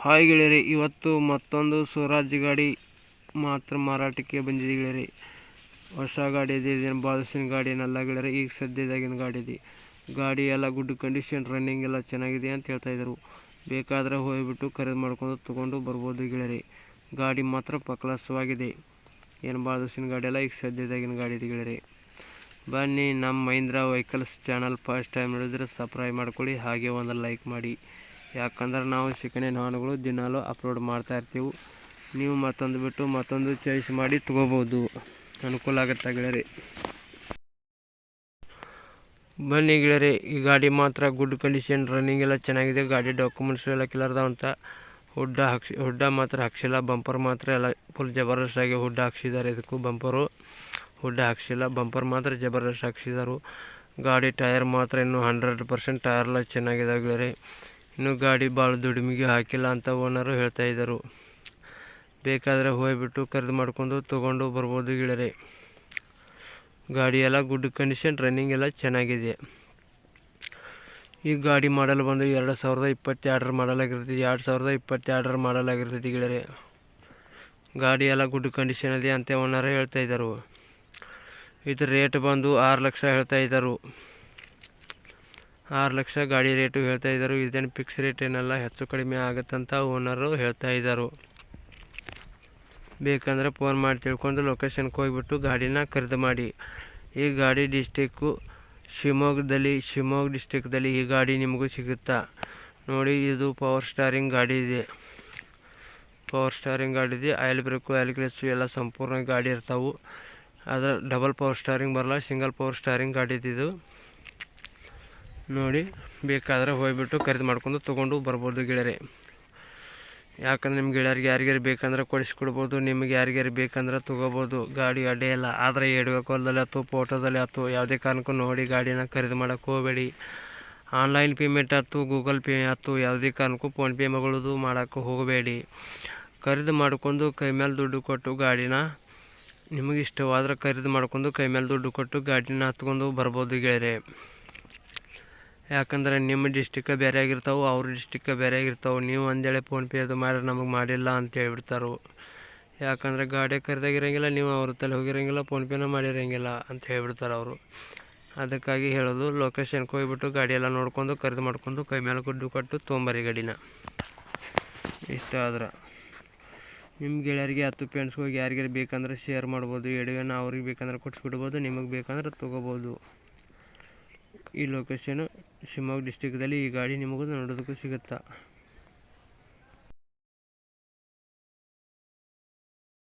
Hi ಗೆಳೆಯರೆ, ಇವತ್ತು ಮತ್ತೊಂದು ಸ್ವರಾಜ್ ಗಾಡಿ ಮಾತ್ರ ಮಾರಾಟಕ್ಕೆ ಬಂದಿದೆ ಗೆಳೆಯರೆ. ಹೊಸ ಗಾಡಿ ಇದೆ, ಇದೇನು ಭಾಳ ದಿವಸಿನ ಗಾಡಿ ಏನಲ್ಲ ಗೆಳೆಯರೆ, ಈಗ ಸದ್ಯದಾಗಿನ ಗಾಡಿ ಇದೆ. ಗಾಡಿ ಎಲ್ಲ ಗುಡ್ ಕಂಡೀಷನ್, ರನ್ನಿಂಗ್ ಎಲ್ಲ ಚೆನ್ನಾಗಿದೆ ಅಂತ ಹೇಳ್ತಾಯಿದ್ರು. ಬೇಕಾದರೆ ಹೋಗಿಬಿಟ್ಟು ಖರೀದಿ ಮಾಡ್ಕೊಂಡು ತೊಗೊಂಡು ಬರ್ಬೋದು ಗೆಳೆಯರೆ. ಗಾಡಿ ಮಾತ್ರ ಪಕ್ಲಸವಾಗಿದೆ, ಏನು ಭಾಳ ದಿವಸಿನ ಗಾಡಿ ಅಲ್ಲ, ಈಗ ಸದ್ಯದಾಗಿನ ಗಾಡಿ ಇದೆ ಗೆಳೆಯರೆ. ಬನ್ನಿ, ನಮ್ಮ Mahindra vehicles channel first time ನೋಡಿದರೆ ಸಬ್ಸ್ಕ್ರೈಬ್ ಮಾಡ್ಕೊಳ್ಳಿ, ಹಾಗೆ ಒಂದು ಲೈಕ್ ಮಾಡಿ. ಯಾಕಂದ್ರೆ ನಾವು ಸೆಕೆಂಡ್ ಹ್ಯಾಂಡ್ ವಾಹನಗಳು ದಿನಾಲೂ ಅಪ್ಲೋಡ್ ಮಾಡ್ತಾ ಇರ್ತೀವಿ. ನೀವು ಮತ್ತೊಂದು ಬಿಟ್ಟು ಮತ್ತೊಂದು ಚಾಯ್ಸ್ ಮಾಡಿ ತೊಗೋಬೋದು, ಅನುಕೂಲ ಆಗುತ್ತೆ ಗೆಳೆಯರೆ. ಬನ್ನಿ ಗೆಳೆಯರೆ, ಈ ಗಾಡಿ ಮಾತ್ರ ಗುಡ್ ಕಂಡೀಷನ್, ರನ್ನಿಂಗ್ ಎಲ್ಲ ಚೆನ್ನಾಗಿದೆ. ಗಾಡಿ ಡಾಕ್ಯುಮೆಂಟ್ಸ್ ಎಲ್ಲ ಕ್ಲಿಯರ್ ಅದಾವಂತ. ಹುಡ್ಡ ಮಾತ್ರ ಹಾಕ್ಸಿಲ್ಲ, ಬಂಪರ್ ಮಾತ್ರ ಎಲ್ಲ ಫುಲ್ ಜಬರ್ದಸ್ತಾಗಿ ಹುಡ್ಡ ಹಾಕ್ಸಿದ್ದಾರೆ. ಇದಕ್ಕೂ ಹುಡ್ಡ ಹಾಕ್ಸಿಲ್ಲ, ಬಂಪರ್ ಮಾತ್ರ ಜಬರ್ದಸ್ತ್ ಹಾಕ್ಸಿದ್ದಾರೆ. ಗಾಡಿ ಟೈರ್ ಮಾತ್ರ ಇನ್ನೂ 100% ಟೈರ್ಲ್ಲ ಚೆನ್ನಾಗಿದ್ದಾವೆ ಗೆಳೆಯರೆ. ಇನ್ನು ಗಾಡಿ ಭಾಳ ದುಡಿಮೆಗೆ ಹಾಕಿಲ್ಲ ಅಂತ ಓನರು ಹೇಳ್ತಾಯಿದ್ದರು. ಬೇಕಾದರೆ ಹೋಗಿಬಿಟ್ಟು ಖರೀದಿ ಮಾಡ್ಕೊಂಡು ತೊಗೊಂಡು ಬರ್ಬೋದು ಗೆಳೆಯರೆ. ಗಾಡಿ ಎಲ್ಲ ಗುಡ್ ಕಂಡೀಷನ್, ರನ್ನಿಂಗ್ ಎಲ್ಲ ಚೆನ್ನಾಗಿದೆ. ಈ ಗಾಡಿ ಮಾಡಲ್ ಬಂದು 2022 ಮಾಡಲ್ ಆಗಿರ್ತೈತಿ. 2022 ಮಾಡಲ್ ಆಗಿರ್ತೈತಿ ಗೆಳೆಯರೆ. ಗಾಡಿ ಎಲ್ಲ ಗುಡ್ ಕಂಡೀಷನ್ ಇದೆ ಅಂತ ಓನರ್ ಹೇಳ್ತಾಯಿದ್ದರು. ಇದ್ರ ರೇಟ್ ಬಂದು 6 ಲಕ್ಷ ಹೇಳ್ತಾಯಿದ್ದರು. 6 ಲಕ್ಷ ಗಾಡಿ ರೇಟು ಹೇಳ್ತಾಯಿದ್ದರು. ಇದೇನು ಫಿಕ್ಸ್ ರೇಟ್ ಏನಲ್ಲ, ಹೆಚ್ಚು ಕಡಿಮೆ ಆಗುತ್ತಂತ ಓನರು ಹೇಳ್ತಾಯಿದ್ದರು. ಬೇಕಂದರೆ ಫೋನ್ ಮಾಡಿ ತಿಳ್ಕೊಂಡು ಲೊಕೇಶನ್ಗೆ ಹೋಗಿಬಿಟ್ಟು ಗಾಡಿನ ಖರೀದಿ ಮಾಡಿ. ಈ ಗಾಡಿ ಶಿವಮೊಗ್ಗ ಡಿಸ್ಟಿಕ್ದಲ್ಲಿ ಈ ಗಾಡಿ ನಿಮಗೂ ಸಿಗುತ್ತಾ ನೋಡಿ. ಇದು ಪವರ್ ಸ್ಟಾರಿಂಗ್ ಗಾಡಿ ಇದೆ. ಆಯಿಲ್ ಬ್ರೇಕು, ಆಯಿಲ್ ಕ್ಲಚ್ಚು ಎಲ್ಲ ಸಂಪೂರ್ಣ ಗಾಡಿ ಇರ್ತಾವೆ. ಆದರೆ ಡಬಲ್ ಪವರ್ ಸ್ಟಾರಿಂಗ್ ಬರಲ್ಲ, ಸಿಂಗಲ್ ಪವರ್ ಸ್ಟಾರಿಂಗ್ ಗಾಡಿ ಇದು ನೋಡಿ. ಬೇಕಾದರೆ ಹೋಗಿಬಿಟ್ಟು ಖರೀದಿ ಮಾಡ್ಕೊಂಡು ತೊಗೊಂಡು ಬರ್ಬೋದು ಗೆಳೆಯರೆ. ಯಾಕಂದ್ರೆ ನಿಮ್ಮ ಗೆಳೆಯರಿಗೆ ಯಾರಿಗಾರು ಬೇಕಂದ್ರೆ ಕೊಡಿಸ್ಕೊಡ್ಬೋದು, ನಿಮಗೆ ಯಾರಿಗಾರು ಬೇಕಂದ್ರೆ ತೊಗೋಬೋದು. ಗಾಡಿ ಅಡ್ಡೆ ಇಲ್ಲ, ಆದರೆ ವಿಡಿಯೋ ಕಾಲ್ದಲ್ಲಿ ಆಯ್ತು, ಫೋಟೋದಲ್ಲಿ ಆಯ್ತು, ಯಾವುದೇ ಕಾರಣಕ್ಕೂ ನೋಡಿ ಗಾಡಿನ ಖರೀದಿ ಮಾಡೋಕ್ಕೆ ಹೋಗಬೇಡಿ. ಆನ್ಲೈನ್ ಪೇಮೆಂಟ್ ಆಯ್ತು, ಗೂಗಲ್ ಪೇ ಆಯ್ತು, ಯಾವುದೇ ಕಾರಣಕ್ಕೂ ಫೋನ್ಪೇ ಮಾಡೋಕ್ಕೆ ಹೋಗಬೇಡಿ. ಖರೀದಿ ಮಾಡ್ಕೊಂಡು ಕೈ ಮೇಲೆ ದುಡ್ಡು ಕೊಟ್ಟು ಗಾಡಿನ, ನಿಮಗೆ ಇಷ್ಟವಾದ್ರೆ ಖರೀದಿ ಮಾಡ್ಕೊಂಡು ಕೈ ಮೇಲೆ ದುಡ್ಡು ಕೊಟ್ಟು ಗಾಡಿನ ಹತ್ಕೊಂಡು ಬರ್ಬೋದು ಗೆಳೆಯರೆ. ಯಾಕಂದರೆ ನಿಮ್ಮ ಡಿಸ್ಟಿಕ್ ಬೇರೆ ಆಗಿರ್ತಾವೆ, ಅವ್ರ ಡಿಸ್ಟಿಕ್ ಬೇರೆ ಆಗಿರ್ತಾವೆ. ನೀವು ಒಂದೇಳೆ ಫೋನ್ಪೇ ಅದು ಮಾಡಿ ನಮಗೆ ಮಾಡಿಲ್ಲ ಅಂತ ಹೇಳ್ಬಿಡ್ತಾರೆ. ಯಾಕಂದರೆ ಗಾಡಿ ಖರೀದಾಗಿರೋಂಗಿಲ್ಲ, ನೀವು ಅವ್ರ ತಲೆ ಹೋಗಿರೋಂಗಿಲ್ಲ, ಫೋನ್ಪೇನ ಮಾಡಿರೋಂಗಿಲ್ಲ ಅಂತ ಹೇಳ್ಬಿಡ್ತಾರೆ ಅವರು. ಅದಕ್ಕಾಗಿ ಹೇಳೋದು, ಲೊಕೇಶನ್ಗೆ ಹೋಗಿಬಿಟ್ಟು ಗಾಡಿ ಎಲ್ಲ ನೋಡ್ಕೊಂಡು ಖರೀದಿ ಮಾಡ್ಕೊಂಡು ಕೈ ಮೇಲೆ ದುಡ್ಡು ಕೊಟ್ಟು ತೊಗೊಂಬರಿ ಗಾಡಿನ. ಇಷ್ಟ ಆದ್ರೆ ನಿಮ್ಮ ಗೆಳೆಯರಿಗೆ ಹತ್ತು ಫ್ರೆಂಡ್ಸ್ಗೆ ಹೋಗಿ ಯಾರಿಗಾರು ಬೇಕಂದ್ರೆ ಶೇರ್ ಮಾಡ್ಬೋದು. ವಿಡಿಯೋನ ಅವ್ರಿಗೆ ಬೇಕಂದ್ರೆ ಕೊಡಿಸ್ಬಿಡ್ಬೋದು, ನಿಮಗೆ ಬೇಕಂದ್ರೆ ತೊಗೋಬೋದು. ಈ ಲೊಕೇಶನು ಶಿವಮೊಗ್ಗ ಡಿಸ್ಟಿಕ್ದಲ್ಲಿ ಈ ಗಾಡಿ ನಿಮಗೂ ನೋಡೋದಕ್ಕೂ ಸಿಗುತ್ತಾ.